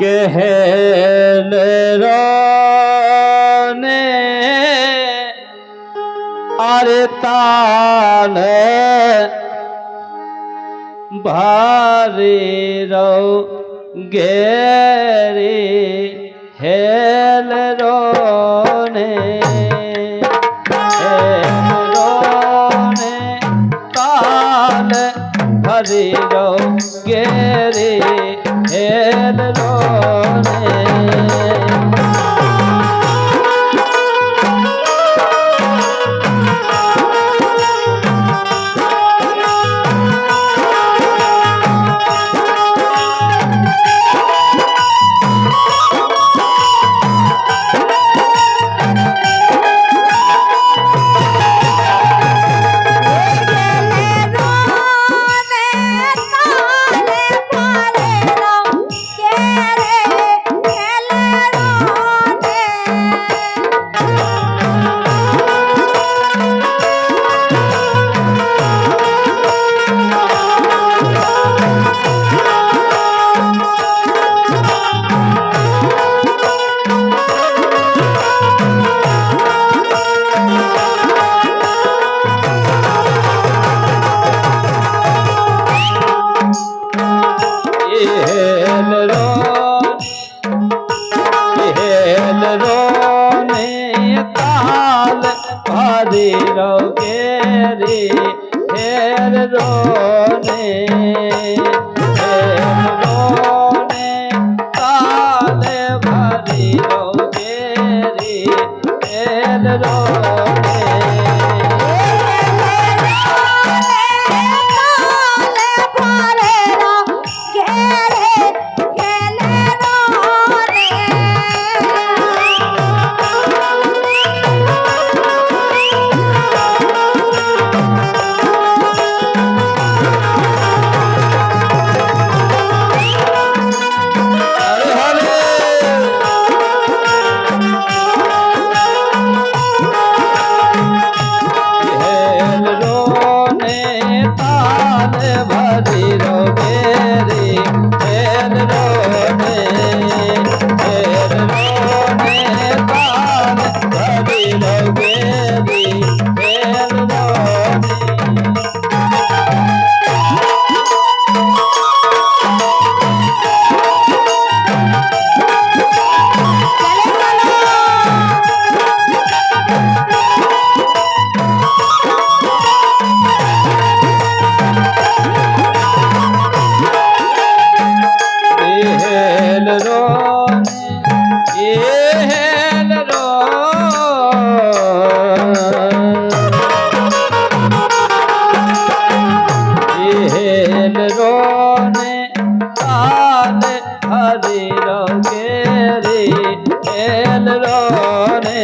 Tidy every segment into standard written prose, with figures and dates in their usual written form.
कहल रोने अरे ताल भारी रो गेरी हेल रोने ताल भारी रो गेरी हेल रोने भारी रो गेरी हेल रोने ताल भारी रो गेरी हेल रोने हरी रो गेरी हेल रोने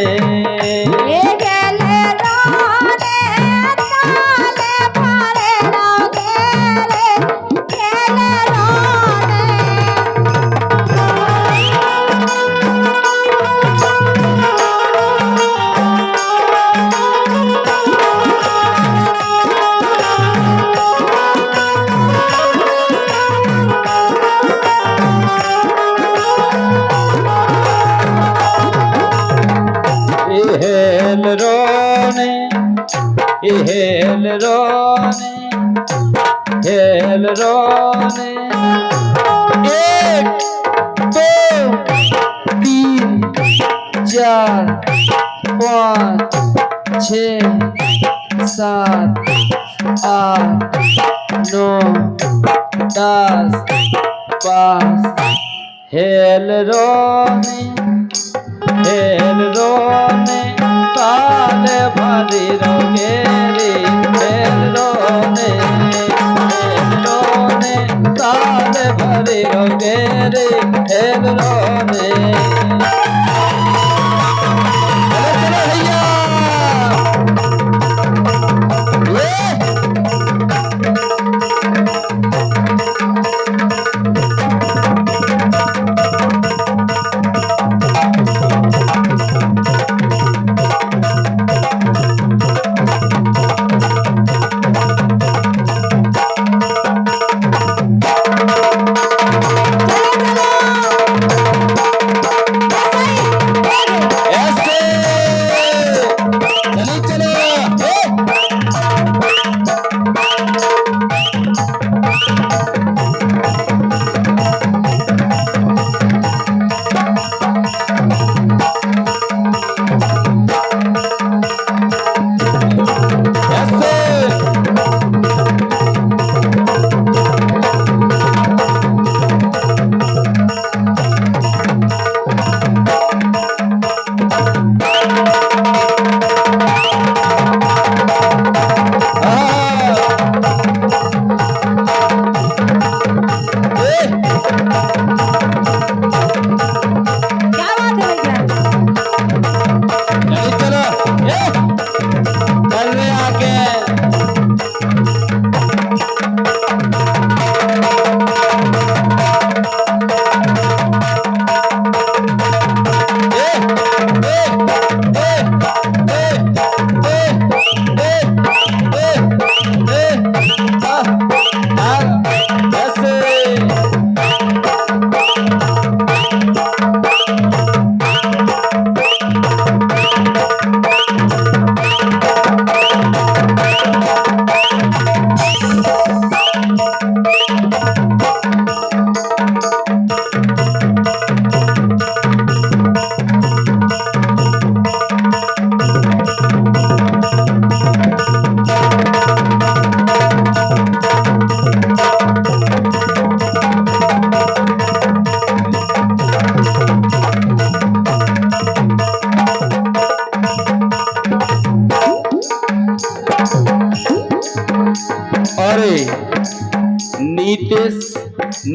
हेल रोने हेल रोने हेल रोने 1 2 3 4 5 6 7 8 9 10 12 हेल रोने ताल भारी रो गेरी हेल रोने ताल भारी रो गेरी हेल रोने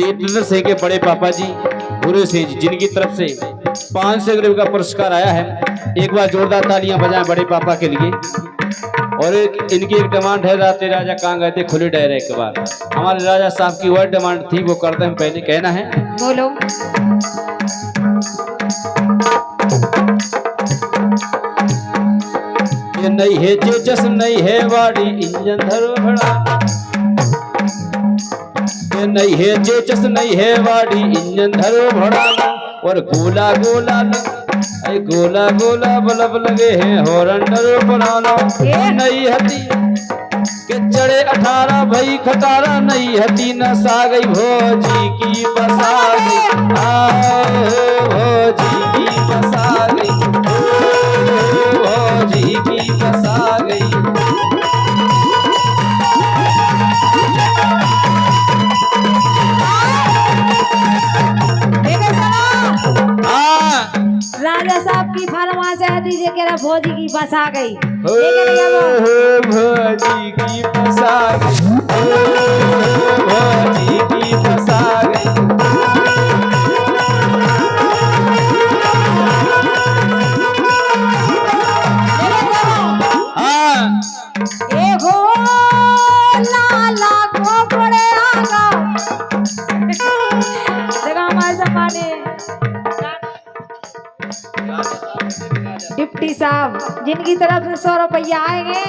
वीरेंद्र सिंह के बड़े पापा जी गुरु सिंह जी, जिनकी तरफ से 500 रुपये का पुरस्कार आया है। एक बार जोरदार तालियां बजाएं बड़े पापा के लिए। और इनकी एक डिमांड है, राते राजा कहाँ गए थे खुले डहरे के बाद, हमारे राजा साहब की वह डिमांड थी, वो करते हैं पहले। कहना है बोलो। ये नहीं है चेचस नहीं है वाड़ी इंजन धरो भड़ा, ये नहीं है चेचस नहीं है वाड़ी इंजन धरो भड़ा, और गोला गोला गोला गोला बलब लगे हैं हॉर्न डरो बनाना। नहीं हती के चढ़े 18 भई खटारा, नहीं हती न सा गई भोजी की बसा गई, भोजी की बसा गई, भोजी की बसा गई। राजा साहब की फरमाइश है, दीजिए कह रहा भोजी की बस आ गई। भोजी की बस आ गई, भोजी की बस आ गई। लाला को बड़े आगा देखा हमारे जमाने डिप्टी साहब जिनकी तरफ से 100 रुपया आएंगे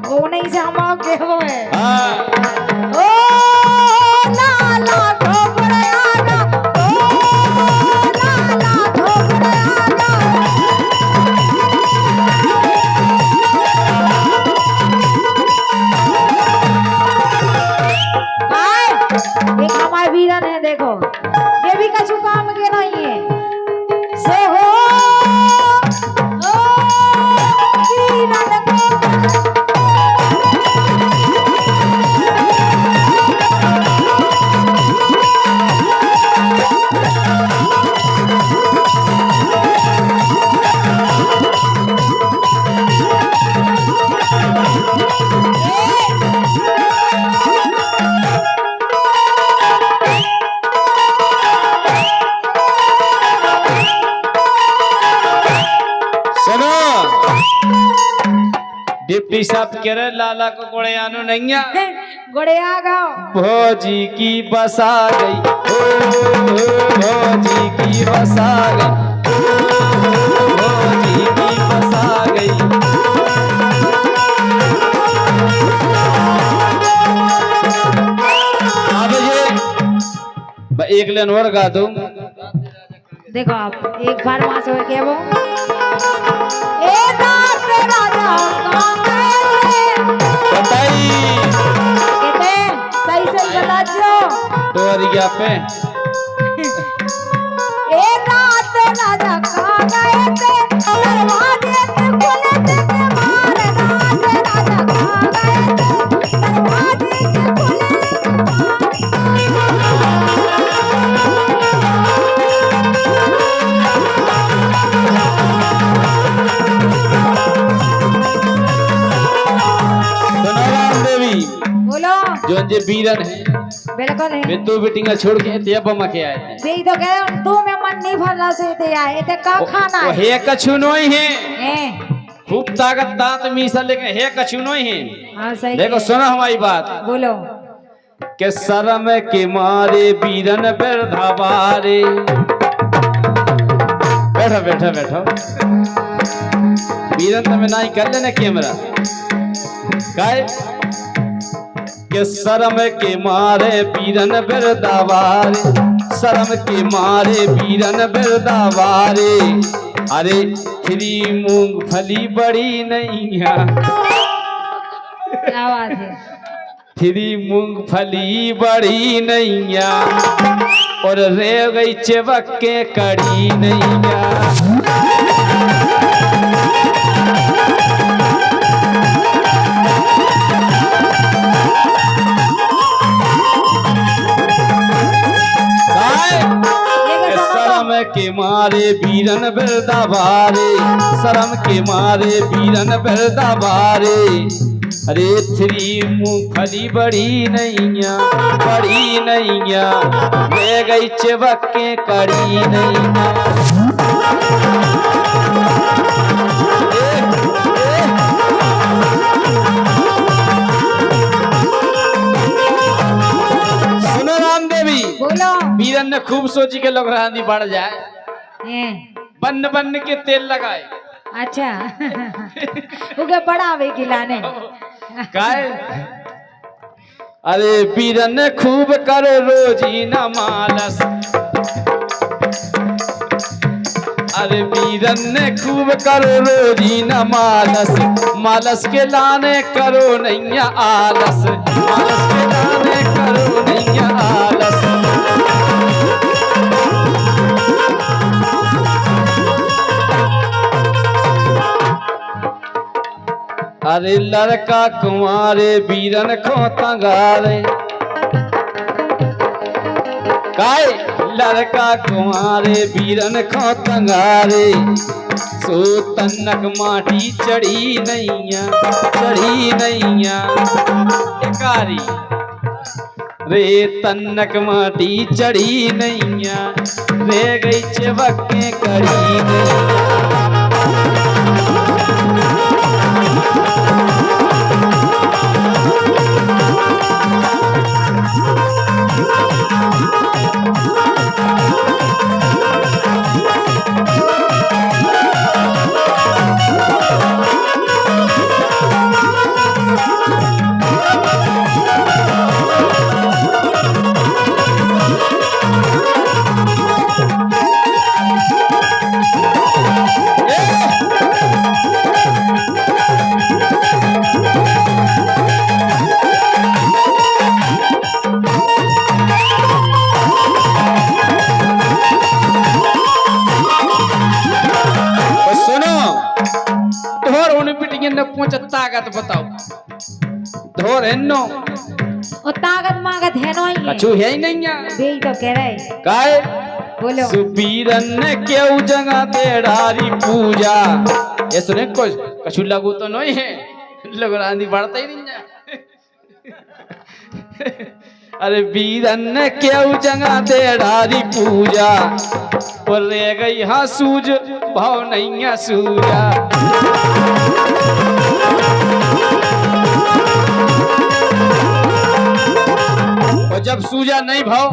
वो नहीं से हम आगे वो है। ओ लाला ढोबड़े आगा, ओ लाला ढोबड़े आगा। एक हमारे वीरन है, देखो ये भी कछु काम के नहीं है। सो हो डिप्टी साहब कह रहे लाला को गोड़े आनो नहीं आ, गोड़े आ गाओ। भोजी की बस आ गई, भोजी की बस आ गई, भोजी की बस आ गई। अब ये एक लाइन और गा दो। देखो आप एक बार वहां से हो गया वो ए रात राजा बताई कहते सही सही बता जो डोरिया पे ए रात राजा खा गए थे दरवाजे के खुले थे मारे रात राजा खा गए थे दरवाजे के खुले जो जे बीरन है बिल्कुल है। वे तो बेटिंगा छोड़ के ते बमा के आए थे। यही तो कह रहा तू में मन नहीं भरला से ते आए ते का खाना है। हे कछु नहीं है। हैं खूब ताकत दांत मीसा लेकिन हे कछु नहीं है। हां सही। देखो सुनो हमारी बात। बोलो के शर्म के मारे बीरन बिरधावारे। बैठो बैठो बैठो। बीरन तुम्हें नहीं कर लेना कैमरा। काय के शर्म के मारे बीरन बिरदावारे, शर्म के मारे बीरन बिरदावारे। अरे खिरी मूंगफली बड़ी नहीं है। क्या बात है। खिरी मूंगफली बड़ी नहीं है और रे गई चबक के कड़ी नहीं है। शर्म के मारे बीरन बिरदावारे, शर्म के मारे बीरन बिरदावारे। अरे थ्री मूंगफली बड़ी नैया ले गई चिबक के कड़ी नैया। सुनो राम देवी, बोलो। बीरन ने खूब सोची के लोग रांदी बढ़ जाए, बन्न बन्न के तेल लगाए। अच्छा उगे बढ़ावे खिलाने काय अरे बीरन ने खूब करो रोजी न मालस, अरे बीरन ने खूब करो रोजी न मालस, मालस के लाने करो नैया आलस, मालस के लाने करो नैया आलस। अरे लड़का कुंवारे बीरन को तंगारे, काय लड़का कुंवारे बीरन को तंगारे, सो तन्नक माटी चढ़ी नैया एकारी रे तन्नक माटी चढ़ी नैया, रे गई चिबक के कड़ी नैया। ताकत बताओ धोर हेनो ओ ताकत मागत है नो ही कछु है ही नहीं है बेई तो कह रहे काय बोलो। सुबीरन ने क्यों जगह तेरारी पूजा, इसने कुछ कछु लगू तो नहीं है, लोग रांदी बढ़ता ही नहीं है। अरे बीरन ने क्यों जगह तेरारी पूजा, और रह गई हाँ सूझ भाव नहीं है सूजा। और जब सूजा नहीं भाव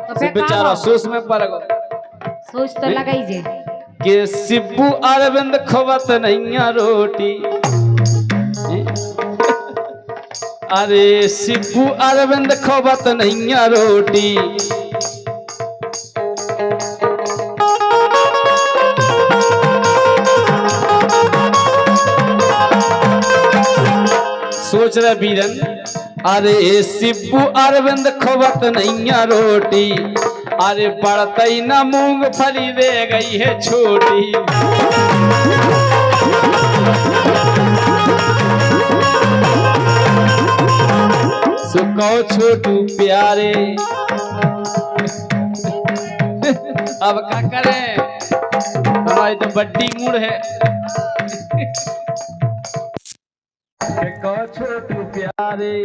तो बेचारा सोच में पड़ गया, सोच तो लगाई जे कि सिब्बू अरविंद खवत नहीं रोटी, अरे सिब्बू अरविंद खवत नहीं रोटी, सोच रहे बीरन अरे सिब्बू अरविंद खवत नहीं रोटी, अरे बढ़ते ही ना मूंगफली रह गई है छोटी। सुको छोटू प्यारे अब क्या करें, हमारी तो बड्डी मूड है। छोटू प्यारे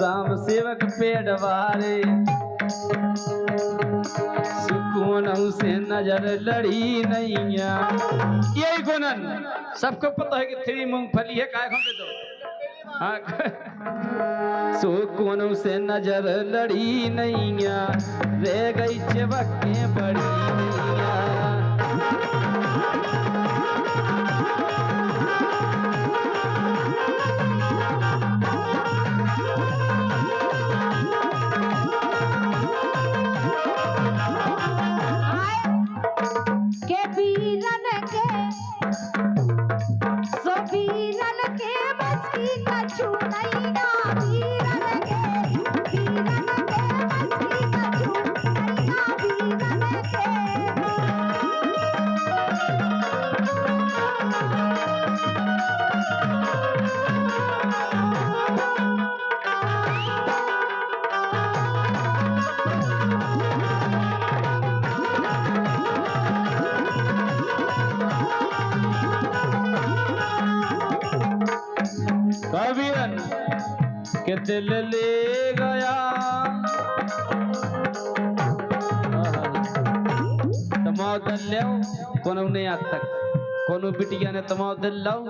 राम सेवक पेड़वारे, सुकून से नजर लड़ी नैया। यही गुणन सबको पता है कि थ्री मूंगफली है, काय पे दो सुकून से नजर लड़ी नैया, रह गई चिबक के बड़ी नैया। के दिल ले गया तमाओ दिल ले कोनो नहीं आज तक कोनो बिटिया ने तमाओ दिल लाओ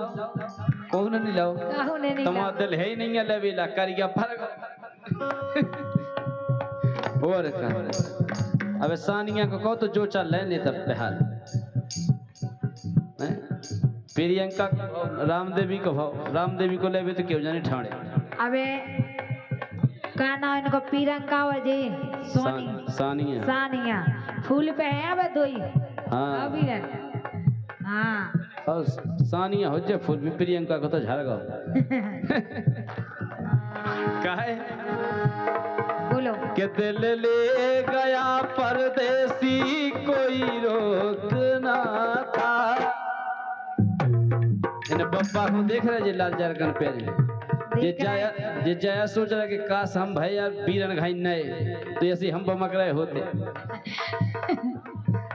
कौन नहीं लाओ तमाओ दिल है ही नहीं है लेवेला करिया फर्क और का अब सानिया को कहो तो जो चल रहे नहीं तब बेहाल प्रियंका रामदेवी को भाव रामदेवी को लेवे तो क्यों जाने ठाणे अबे का नाम इनको प्रियंका वजी सोनी सानिया सानिया फूल पे है अबे दोई हाँ अभी है हाँ और सानिया हो जाए फूल भी प्रियंका को तो झाड़गा काहे बोलो के दिल ले गया परदेसी कोई रोक ना था इन बप्पा को देख रहे जे लाल जरगन पे जे जाया सोच रहा कि काश हम भाई यार बीरन घाई नए तो ऐसे हम बमक रहे होते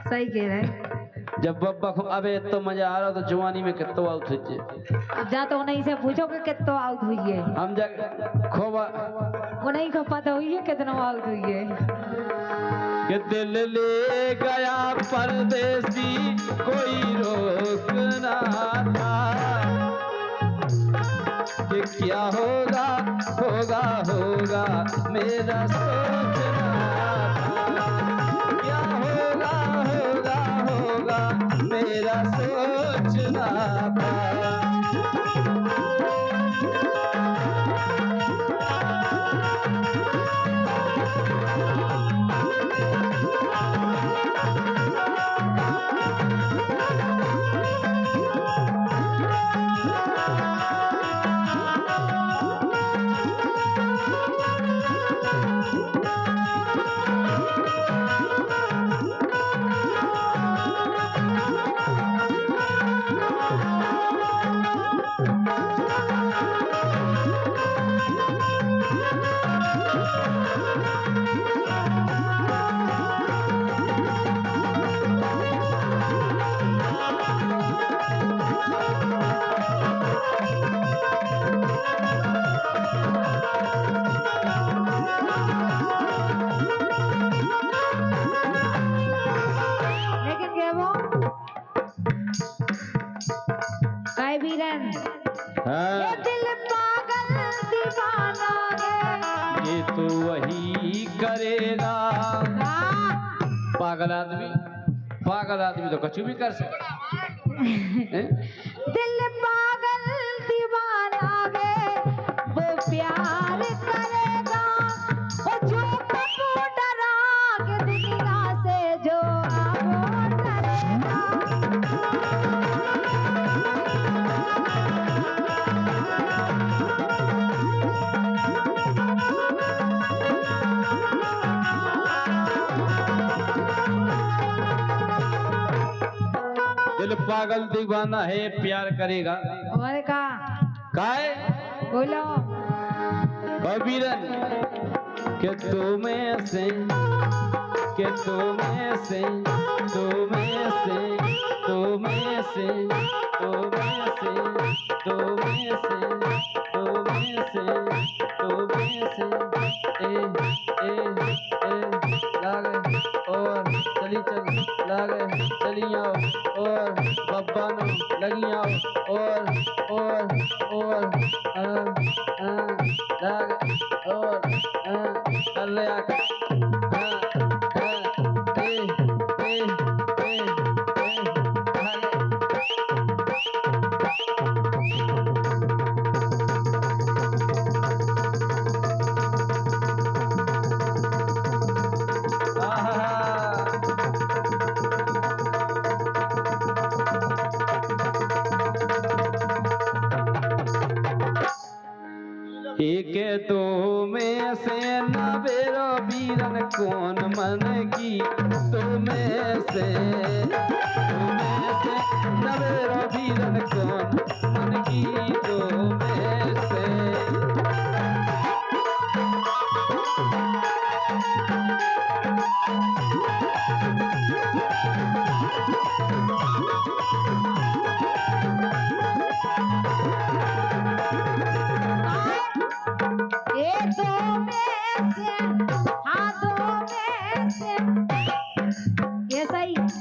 सही कह रहे जब बब्बा को अबे तो मजा आ रहा तो जवानी में कितो आउट हुई अब जा तो उन्हीं से पूछो कि कितना आउट हुई है हम जा खोबा उन्हीं को पता हुई है कितना आउट हुई है कि दिल ले गया परदेसी कोई रोक ना था कि क्या होगा होगा होगा मेरा सोचना था क्या होगा होगा होगा मेरा सोचना था ये दिल पागल दीवाना है ये तो वही करेगा पागल आदमी तो कुछ भी कर सकता दिल पागल दीवाना है वो प्यार करेगा वो जो कबू डरा के दुनिया से जो वो डरेगा दिल पागल दीवाना है प्यार करेगा और का काय बोलो बीरन के तुम्हें से के तुम्हें से तुम्हें से तुम्हें से तुम्हें से तुम्हें से तुम्हें से तुम्हें से ए लागे और चली आओ और बब्बा नो लगी आओ और लागे और चल रहा एक तो में से नवेरो बीरन कौन मन की तुम्हें से नवेरो बीरन कौन मन की तुम्हें से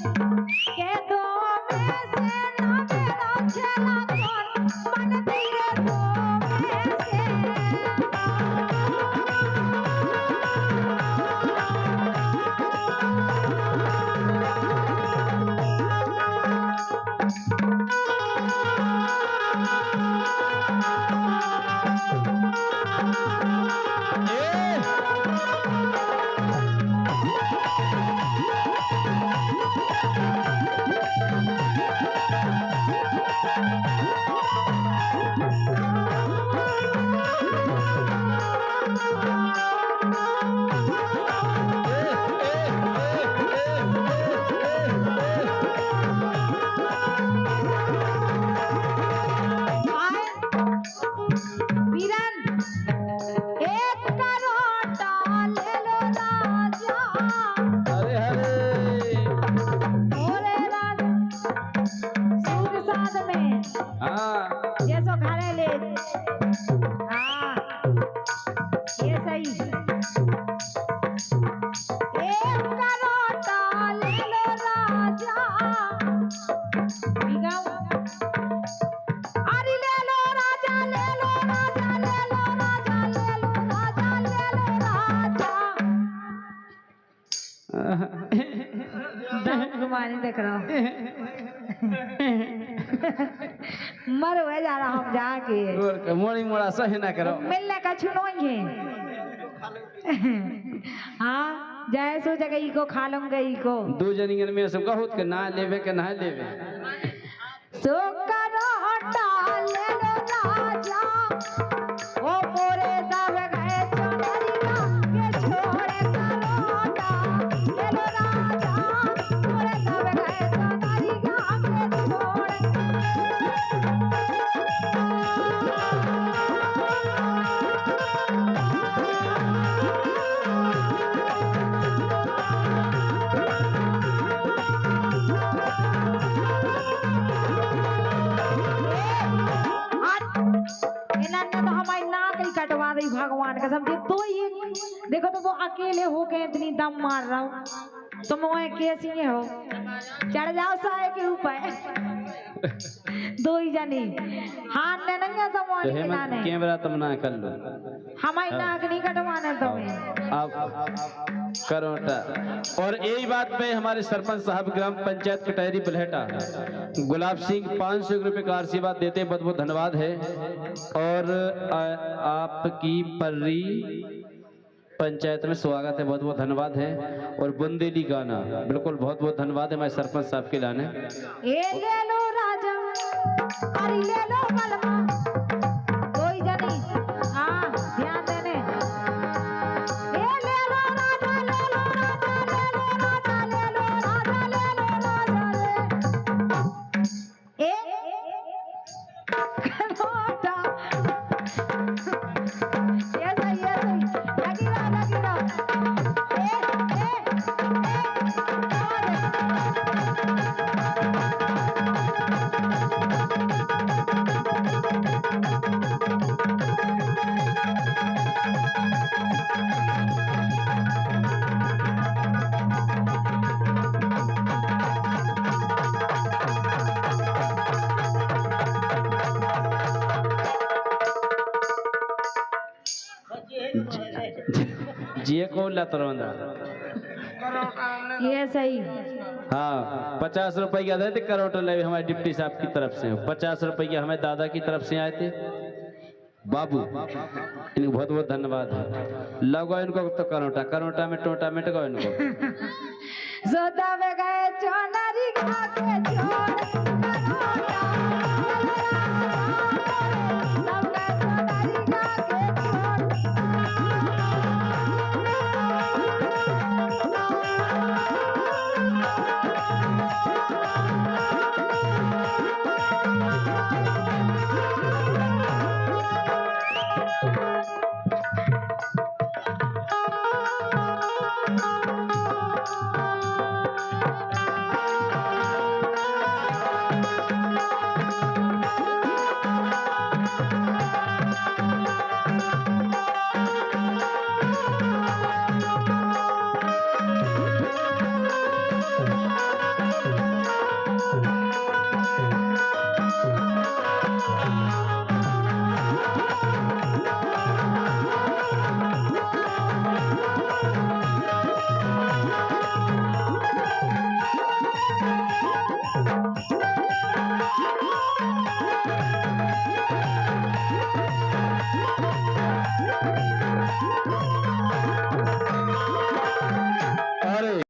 के दो में से ना मेरा चला कौन मन तेरे दो में से देख रहा हूँ मर हुए जा रहा हम जाके मोड़ी मोड़ा सही ना करो मिलने का छुनो ही हाँ जाए सो जगह को खा लूंगा को दो जनियन में सब कहूत के ना लेवे के ना लेवे सो करो ले लो राजा ओ मोरे दब गए चोरिया के छोड़े करोटा ले लो राजा मोरे दब गए चोरिया के छोड़े कटवा रही भगवान का सब तो ये देखो तो वो अकेले हो के इतनी दम मार रहा हूँ तुम वह कैसी हो चढ़ जाओ साए के ऊपर दो ही जनी हाथ ले नहीं तो मोहन कैमरा तुम ना कर लो हमारी नाक नहीं कटवाना तुम्हें अब करोटा। और यही बात पे हमारे सरपंच साहब ग्राम पंचायत कटहरी बलहेटा गुलाब सिंह 500 रुपए का आशीर्वाद देते बहुत बहुत धन्यवाद है। और आपकी पर्री पंचायत में स्वागत है, बहुत बहुत धन्यवाद है। और बुंदेली गाना बिल्कुल बहुत बहुत धन्यवाद है हमारे सरपंच साहब के लाने। ये ले लो राजा अरे ले लो बलमा कोई जानी हाँ ध्यान देने ये ले लो राजा ले लो राजा ले लो राजा ले लो राजा ले लो राजा ले करोटा ये सही लगी रहा जिये को लतरवंदा ये सही हाँ 50 रुपया दे थे करोड़ ले हमारे डिप्टी साहब की तरफ से 50 रुपया हमें दादा की तरफ से आए थे बाबू इनको बहुत बहुत धन्यवाद है। लगो इनको तो करोटा में टोटा में टगो इनको जोता में गए चोनरी खा के छोड़